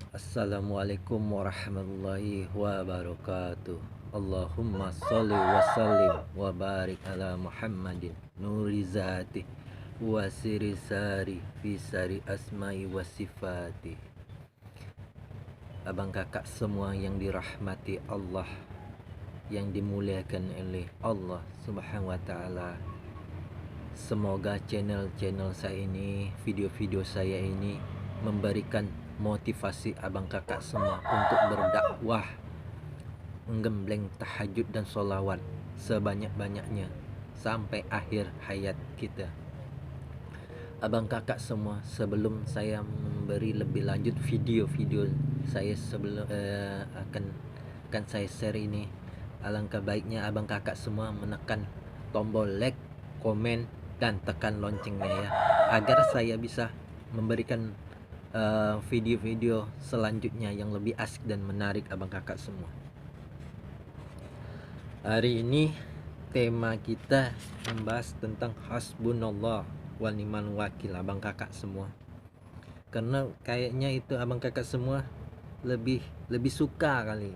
Assalamualaikum warahmatullahi wabarakatuh. Allahumma salli wa sallim wa barik ala Muhammadin nuri zati wa siri sari fi sari asma'i wa sifati. Abang kakak semua yang dirahmati Allah, yang dimuliakan oleh Allah Subhanahu wa taala. Semoga channel saya ini, video-video saya ini memberikan motivasi abang kakak semua untuk berdakwah, menggembleng tahajud dan sholawat sebanyak-banyaknya sampai akhir hayat kita. Abang kakak semua, sebelum saya memberi lebih lanjut video-video saya sebelum akan saya share ini, alangkah baiknya abang kakak semua menekan tombol like, komen, dan tekan loncengnya ya, agar saya bisa memberikan video-video selanjutnya yang lebih asik dan menarik abang kakak semua. Hari ini tema kita membahas tentang hasbunallah wa ni'mal wakil abang kakak semua. Karena kayaknya itu abang kakak semua lebih suka kali,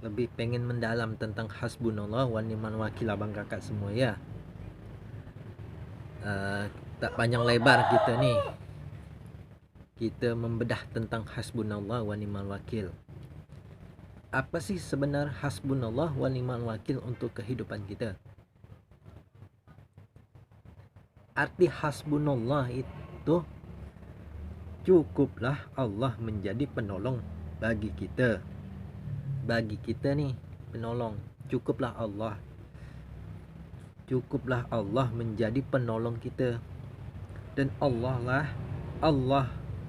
lebih pengen mendalam tentang hasbunallah wa ni'mal wakil abang kakak semua ya. Tak panjang lebar kita nih, kita membedah tentang hasbunallah wa ni'mal wakil. Apa sih sebenarnya hasbunallah wa ni'mal wakil untuk kehidupan kita? Arti hasbunallah itu cukuplah Allah menjadi penolong bagi kita. Bagi kita nih penolong, cukuplah Allah. Cukuplah Allah menjadi penolong kita. Dan Allah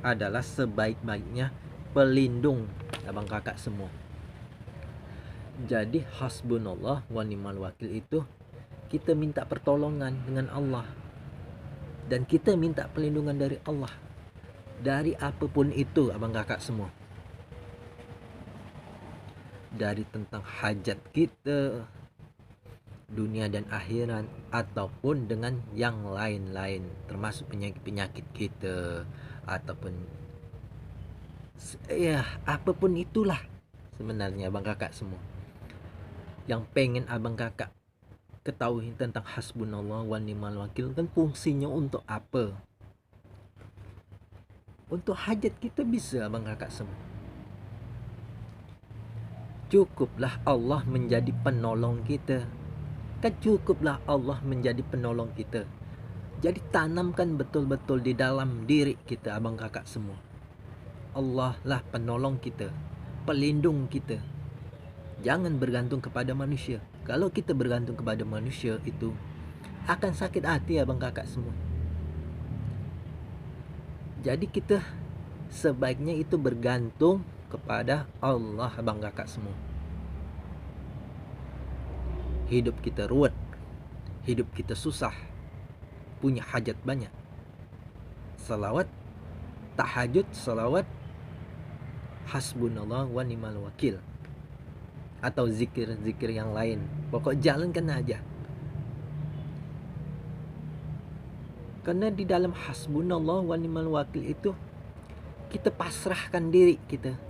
adalah sebaik-baiknya pelindung abang kakak semua. Jadi hasbunallah wa ni'mal wakil itu kita minta pertolongan dengan Allah, dan kita minta pelindungan dari Allah dari apapun itu abang kakak semua. Dari tentang hajat kita dunia dan akhirat, ataupun dengan yang lain-lain, termasuk penyakit-penyakit kita, ataupun ya apapun itulah sebenarnya abang kakak semua. Yang pengen abang kakak ketahui tentang hasbunallah wa ni'mal wakil kan fungsinya untuk apa? Untuk hajat kita bisa abang kakak semua. Cukuplah Allah menjadi penolong kita. Kan cukuplah Allah menjadi penolong kita. Jadi tanamkan betul-betul di dalam diri kita abang kakak semua, Allah lah penolong kita, pelindung kita. Jangan bergantung kepada manusia. Kalau kita bergantung kepada manusia itu akan sakit hati abang kakak semua. Jadi kita sebaiknya itu bergantung kepada Allah abang kakak semua. Hidup kita ruwet, hidup kita susah, punya hajat banyak. Salawat, tahajud, salawat, hasbunallah wa ni'mal wakil, atau zikir-zikir yang lain. Pokok jalankan aja. Karena di dalam hasbunallah wa ni'mal wakil itu kita pasrahkan diri kita.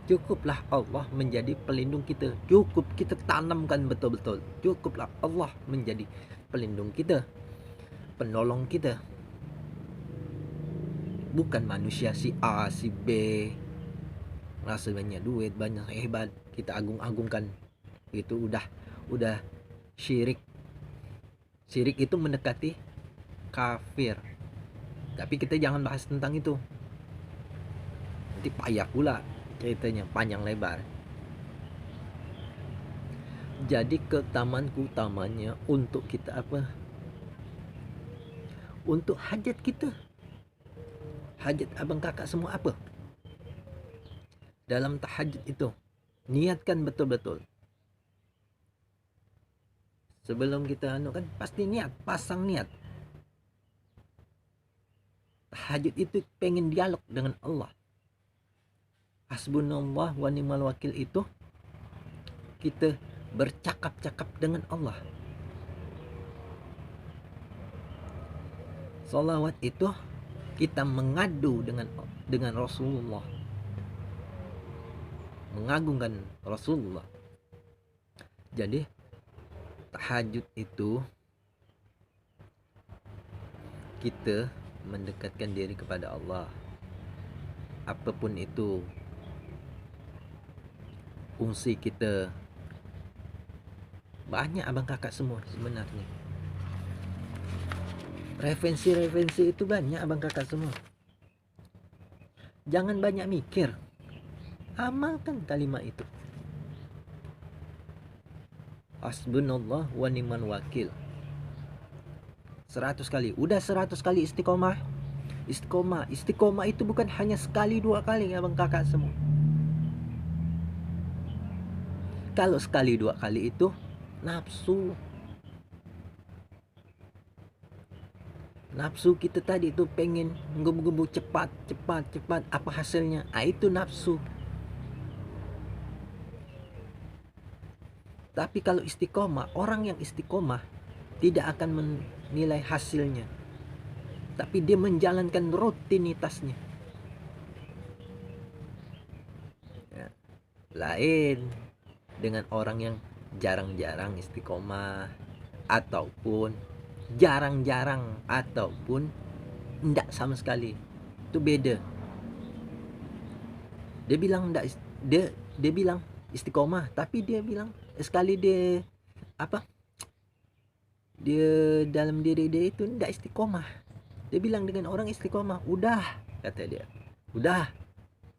Cukuplah Allah menjadi pelindung kita. Cukup kita tanamkan betul-betul. Cukuplah Allah menjadi pelindung kita, penolong kita. Bukan manusia si A, si B, rasa banyak duit, banyak hebat, kita agung-agungkan. Itu udah syirik. Syirik itu mendekati kafir. Tapi kita jangan bahas tentang itu. Nanti payah pula ceritanya, panjang lebar. Jadi keutamaan-utamanya untuk kita apa? Untuk hajat kita. Hajat abang kakak semua apa? Dalam tahajud itu niatkan betul-betul. Sebelum kita kan pasti niat, pasang niat. Tahajud itu pengen dialog dengan Allah. Hasbunallah wa ni'mal wakil itu kita bercakap-cakap dengan Allah. Salawat itu kita mengadu dengan Rasulullah, mengagungkan Rasulullah. Jadi tahajud itu kita mendekatkan diri kepada Allah. Apapun itu fungsi kita, banyak abang kakak semua sebenarnya. Referensi itu banyak abang kakak semua. Jangan banyak mikir, amalkan kalimat itu. Hasbunallah wa ni'mal wakil. 100 kali. Udah 100 kali istiqomah. Istiqomah itu bukan hanya sekali 2 kali abang kakak semua. Kalau sekali 2 kali itu nafsu. Nafsu kita tadi itu pengen menggebu-gebu cepat. Apa hasilnya? Itu nafsu. Tapi kalau istiqomah, orang yang istiqomah tidak akan menilai hasilnya, tapi dia menjalankan rutinitasnya. Ya. Lain dengan orang yang jarang-jarang istiqomah, ataupun jarang-jarang, ataupun tidak sama sekali. Itu beda. Dia bilang tidak, dia bilang istiqomah, tapi dia bilang sekali dia dalam diri dia itu tidak istiqomah. Dia bilang dengan orang istiqomah, udah, kata dia, udah,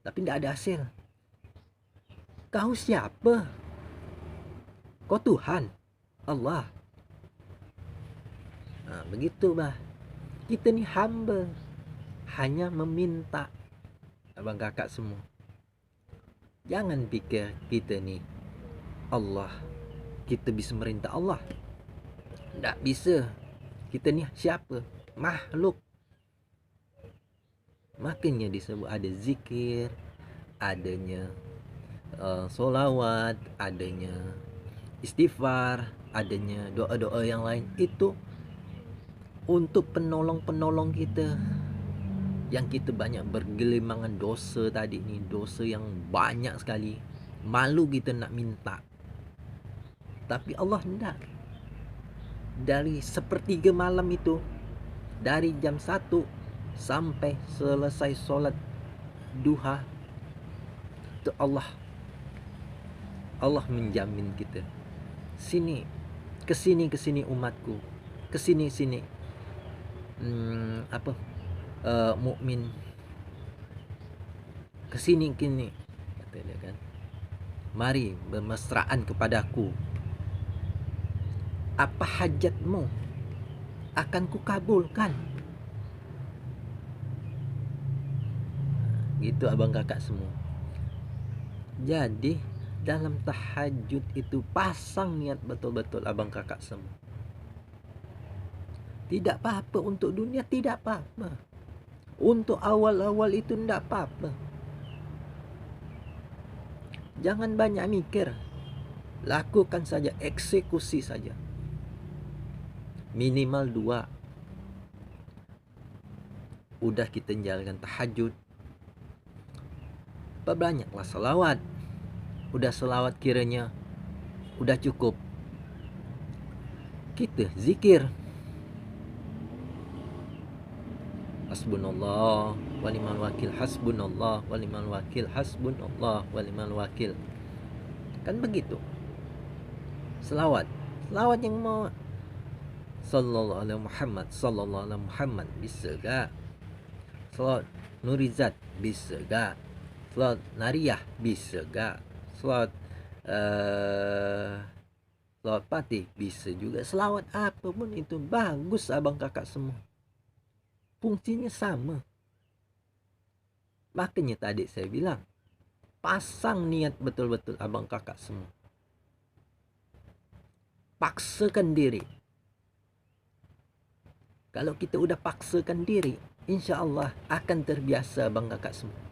tapi tidak ada hasil. Kau siapa? Kau Tuhan Allah. Nah, begitu bah. Kita ni hamba, hanya meminta abang kakak semua. Jangan pikir kita ni Allah, kita bisa merintah Allah. Tak bisa. Kita ni siapa? Makhluk. Makanya disebut ada zikir, adanya solawat, adanya istighfar, adanya doa-doa yang lain. Itu untuk penolong-penolong kita yang kita banyak bergelimangan dosa tadi ni, dosa yang banyak sekali. Malu kita nak minta, tapi Allah hendak. Dari sepertiga malam itu, dari jam 1 sampai selesai solat duha, itu Allah menjamin kita. Kesini umatku, kesini mukmin, kesini kata dia kan, mari bermesraan kepadaku, apa hajatmu akan kukabulkan. Gitu abang kakak semua. Jadi dalam tahajud itu pasang niat betul-betul abang kakak semua. Tidak apa-apa untuk dunia, tidak apa-apa. Untuk awal-awal itu tidak apa-apa. Jangan banyak mikir. Lakukan saja, eksekusi saja. Minimal 2. Udah kita jalankan tahajud, perbanyaklah selawat. Udah selawat kiranya udah cukup, kita zikir. Hasbunallah wa ni'mal wakil, hasbunallah wa ni'mal wakil, hasbunallah wa ni'mal wakil. Kan begitu. Selawat yang mau sallallahu alaihi Muhammad, sallallahu alaihi Muhammad, bisa gak? Selawat Nurizat, bisa gak? Selawat Nariyah, bisa gak? Selawat selawat Fatih, bisa juga. Selawat apapun itu bagus abang kakak semua. Fungsinya sama. Makanya tadi saya bilang, pasang niat betul-betul abang kakak semua. Paksakan diri. Kalau kita udah paksakan diri, insya Allah akan terbiasa abang kakak semua.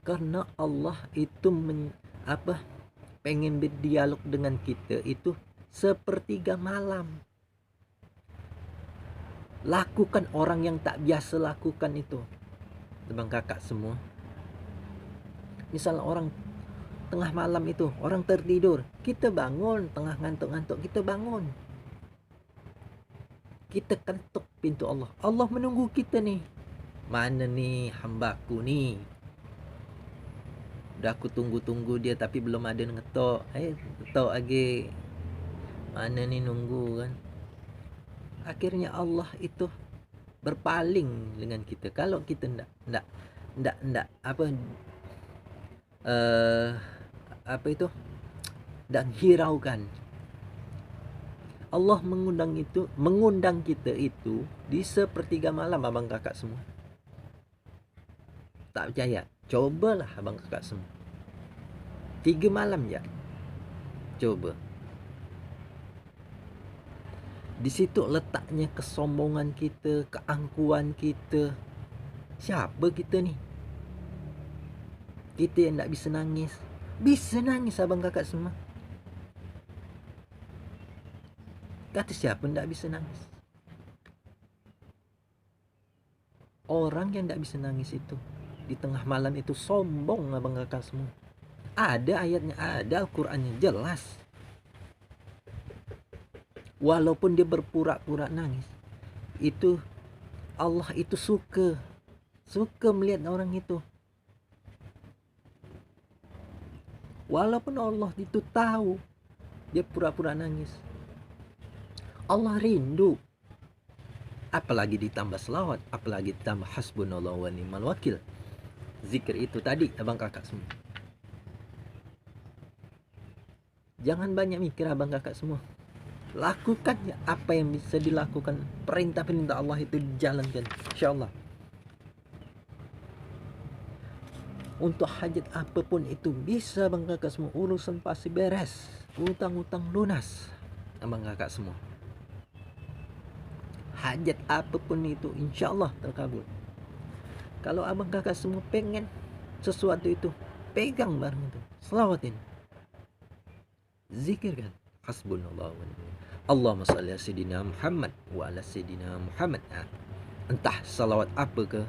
Karena Allah itu pengen berdialog dengan kita itu sepertiga malam. Lakukan orang yang tak biasa lakukan itu. Abang kakak semua, misal orang tengah malam itu, orang tertidur, kita bangun, tengah ngantuk-ngantuk kita bangun, kita ketuk pintu Allah. Allah menunggu kita nih. Mana nih hambaku nih, udah aku tunggu-tunggu dia tapi belum ada ngetok. Ketok lagi, mana nih nunggu kan. Akhirnya Allah itu berpaling dengan kita. Kalau kita ndak apa itu, ndak hiraukan. Allah mengundang kita itu di sepertiga malam, abang kakak semua. Tak percaya? Cobalah abang kakak semua. 3 malam ya. Coba. Di situ letaknya kesombongan kita, keangkuhan kita. Siapa kita ni? Kita yang tak bisa nangis. Bisa nangis abang kakak semua. Kata siapa tak bisa nangis? Orang yang tak bisa nangis itu di tengah malam itu sombong abang kakak semua. Ada ayatnya, ada Al-Qur'annya jelas. Walaupun dia berpura-pura nangis, itu Allah itu suka melihat orang itu. Walaupun Allah itu tahu dia pura-pura nangis, Allah rindu. Apalagi ditambah selawat, apalagi ditambah hasbunallahu wa ni'mal wakil. Zikir itu tadi abang kakak semua. Jangan banyak mikir abang kakak semua. Lakukan ya apa yang bisa dilakukan. Perintah-perintah Allah itu dijalankan, insyaallah. Untuk hajat apapun itu bisa abang kakak semua. Urusan pasti beres, utang-utang lunas abang kakak semua. Hajat apapun itu insyaallah terkabul. Kalau abang kakak semua pengen sesuatu itu, pegang barang itu, selawatin, zikirkan, hasbunallah wa ni'mal wakil. Allahumma salli ala sayyidina Muhammad wa ala sayyidina Muhammad. Entah salawat apa ke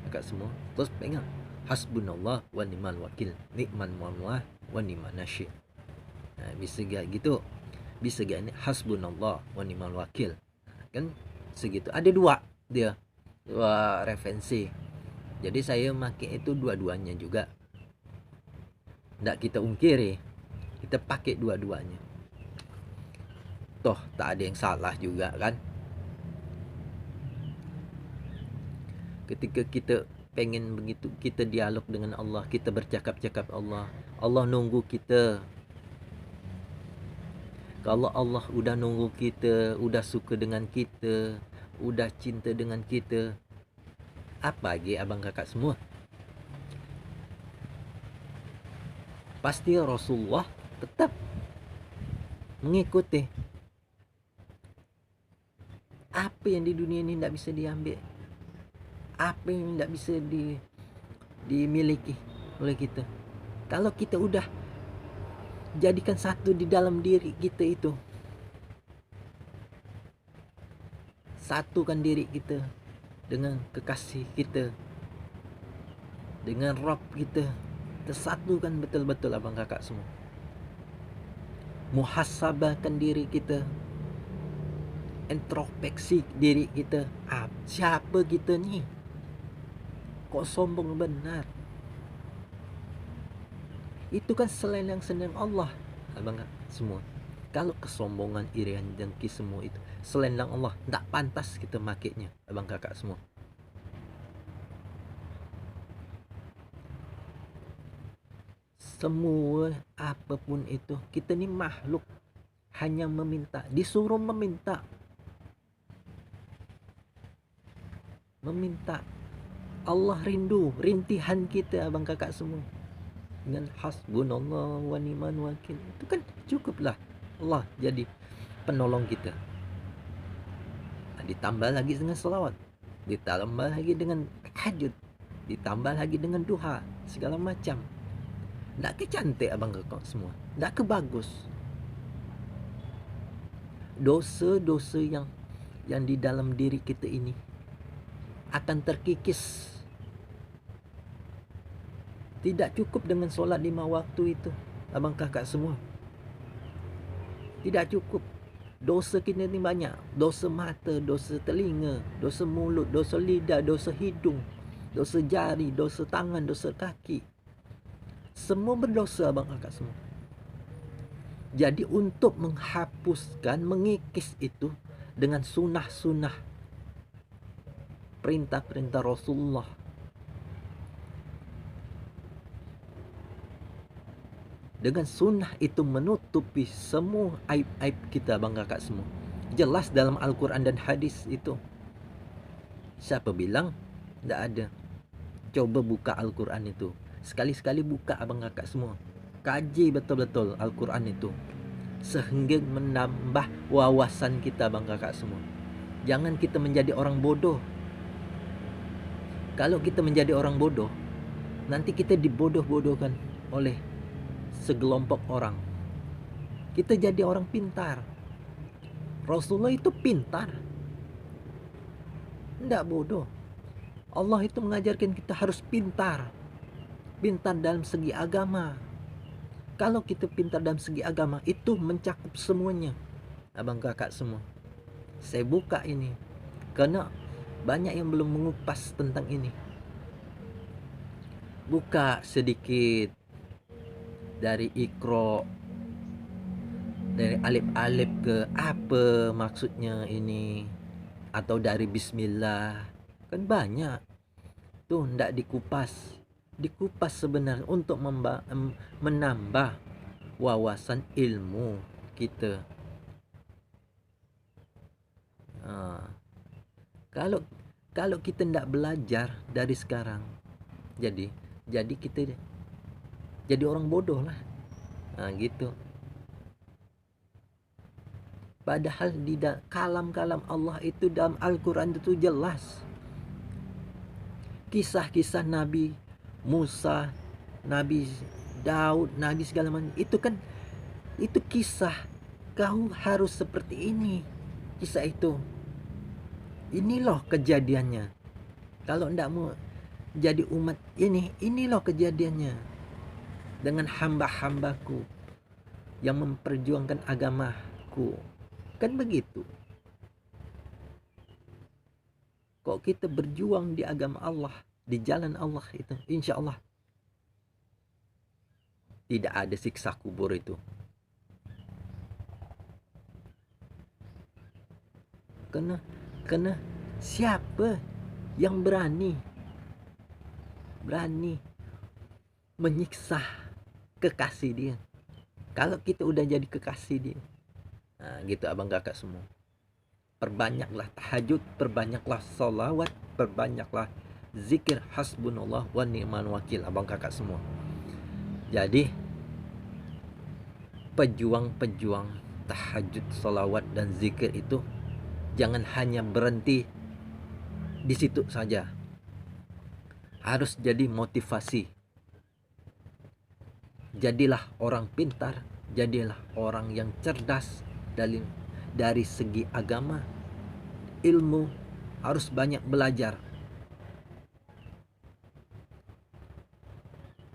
kakak semua, terus pegang hasbunallah wa ni'mal wakil, ni'man maula wa ni'man nasyir. Bisa gak gitu? Bisa gak ni hasbunallah wa ni'mal wakil? Kan segitu. Ada dua referensi. Jadi saya pakai itu dua-duanya juga. Ndak kita ungkiri, kita pakai dua-duanya. Toh tak ada yang salah juga kan. Ketika kita pengen begitu, kita dialog dengan Allah, kita bercakap-cakap Allah, Allah nunggu kita. Kalau Allah udah nunggu kita, udah suka dengan kita, udah cinta dengan kita, apa lagi abang kakak semua? Pasti Rasulullah tetap mengikuti. Apa yang di dunia ini tidak bisa diambil, apa yang tidak bisa dimiliki oleh kita. Kalau kita udah jadikan satu di dalam diri kita itu, satukan diri kita dengan kekasih kita, dengan Rabb kita, tersatukan betul-betul abang kakak semua. Muhasabahkan diri kita, introspeksi diri kita. Siapa kita ni? Kok sombong benar? Itu kan selendang-selendang Allah abang semua. Kalau kesombongan, irian, dengki semua itu selendang Allah, tak pantas kita makainya abang kakak semua. Semua apapun itu, kita ni makhluk hanya meminta, disuruh meminta. Allah rindu rintihan kita abang kakak semua. Dengan hasbunallah wa ni'mal wakil, itu kan cukuplah Allah jadi penolong kita. Ditambah lagi dengan selawat, ditambah lagi dengan tahajud, ditambah lagi dengan duha, segala macam. Tak kecantik abang kakak semua, tak kebagus. Dosa-dosa yang yang di dalam diri kita ini akan terkikis. Tidak cukup dengan solat 5 waktu itu, abang kakak semua. Tidak cukup. Dosa kita ni banyak. Dosa mata, dosa telinga, dosa mulut, dosa lidah, dosa hidung, dosa jari, dosa tangan, dosa kaki. Semua berdosa abang kakak semua. Jadi untuk menghapuskan, mengikis itu dengan sunnah-sunnah, perintah-perintah Rasulullah, dengan sunnah itu menutupi semua aib-aib kita abang kakak semua. Jelas dalam Al-Quran dan hadis itu. Siapa bilang? Tidak ada. Coba buka Al-Quran itu. Sekali-sekali buka abang kakak semua. Kaji betul-betul Al-Quran itu. Sehingga menambah wawasan kita abang kakak semua. Jangan kita menjadi orang bodoh. Kalau kita menjadi orang bodoh, nanti kita dibodoh-bodohkan oleh segelompok orang. Kita jadi orang pintar. Rasulullah itu pintar, tidak bodoh. Allah itu mengajarkan kita harus pintar. Pintar dalam segi agama. Kalau kita pintar dalam segi agama, itu mencakup semuanya abang kakak semua. Saya buka ini karena banyak yang belum mengupas tentang ini. Buka sedikit dari Iqra, dari alif-alif ke apa maksudnya ini, atau dari Bismillah, kan banyak tuh, ndak dikupas. Dikupas sebenarnya untuk menambah wawasan ilmu kita. Kalau kita ndak belajar dari sekarang, jadi kita jadi orang bodoh lah. Gitu. Padahal di kalam-kalam Allah itu dalam Al-Quran itu jelas. Kisah-kisah Nabi Musa, Nabi Daud, Nabi segala macam. Itu kan, itu kisah. Kau harus seperti ini. Kisah itu. Ini loh kejadiannya. Kalau ndak mau jadi umat ini loh kejadiannya. Dengan hamba-hambaku yang memperjuangkan agamaku. Kan begitu. Kok kita berjuang di agama Allah, di jalan Allah itu, insya Allah tidak ada siksa kubur itu. Karena siapa yang berani menyiksa kekasih dia? Kalau kita udah jadi kekasih dia, gitu abang kakak semua. Perbanyaklah tahajud, perbanyaklah salawat, perbanyaklah zikir hasbunallah wa ni'mal wakil abang kakak semua. Jadi pejuang-pejuang tahajud, salawat dan zikir itu jangan hanya berhenti di situ saja. Harus jadi motivasi. Jadilah orang pintar, jadilah orang yang cerdas dari segi agama, ilmu, harus banyak belajar.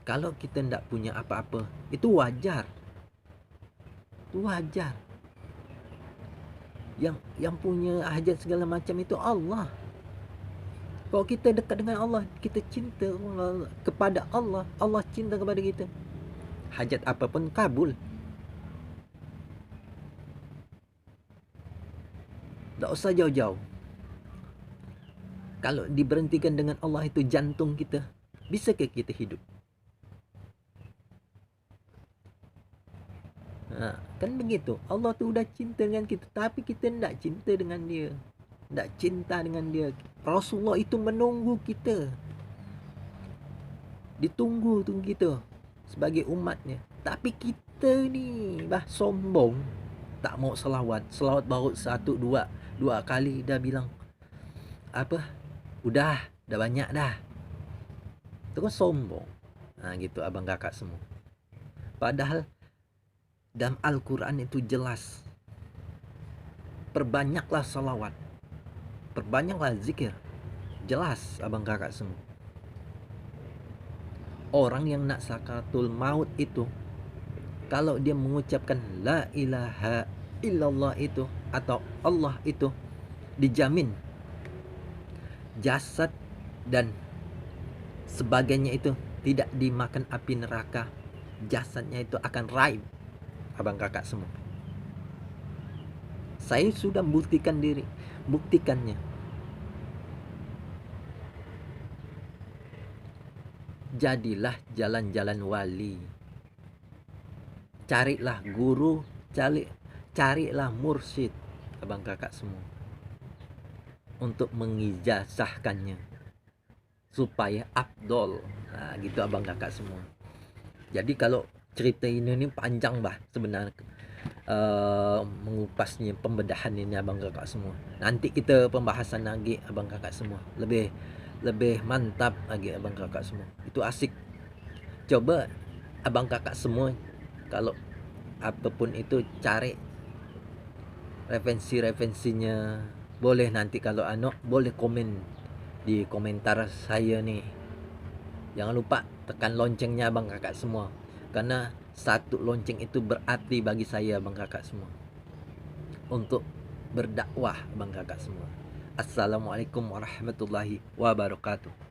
Kalau kita tidak punya apa-apa, itu wajar. Itu wajar. Yang punya hajat segala macam itu Allah. Kalau kita dekat dengan Allah, kita cinta kepada Allah, Allah cinta kepada kita, hajat apapun kabul. Tak usah jauh-jauh. Kalau diberhentikan dengan Allah itu jantung kita, bisakah kita hidup? Kan begitu. Allah tu udah cinta dengan kita, tapi kita tidak cinta dengan dia. Tak cinta dengan dia. Rasulullah itu menunggu kita. Ditunggu kita sebagai umatnya. Tapi kita ni sombong. Tak mau selawat. Selawat baru 1-2 kali dah bilang apa? Udah banyak dah. Itu kan sombong. Gitu abang kakak semua. Padahal dalam Al-Quran itu jelas. Perbanyaklah salawat. perbanyaklah zikir. Jelas abang kakak semua, orang yang nak sakaratul maut itu, kalau dia mengucapkan la ilaha illallah itu atau Allah itu, dijamin jasad dan sebagainya itu tidak dimakan api neraka. Jasadnya itu akan raib abang kakak semua. Saya sudah buktikannya. Jadilah jalan-jalan wali. Carilah guru, carilah mursyid abang kakak semua, untuk mengijazahkannya supaya afdol. Nah, gitu abang kakak semua. Jadi kalau cerita ini panjang bah sebenarnya, mengupasnya, pembedahan ini abang kakak semua. Nanti kita pembahasan lagi abang kakak semua, lebih mantap lagi abang kakak semua. Itu asik. Coba abang kakak semua kalau apapun itu cari referensinya. Boleh nanti kalau boleh komen di komentar saya nih. Jangan lupa tekan loncengnya abang kakak semua, karena satu lonceng itu berarti bagi saya abang kakak semua untuk berdakwah abang kakak semua. Assalamualaikum warahmatullahi wabarakatuh.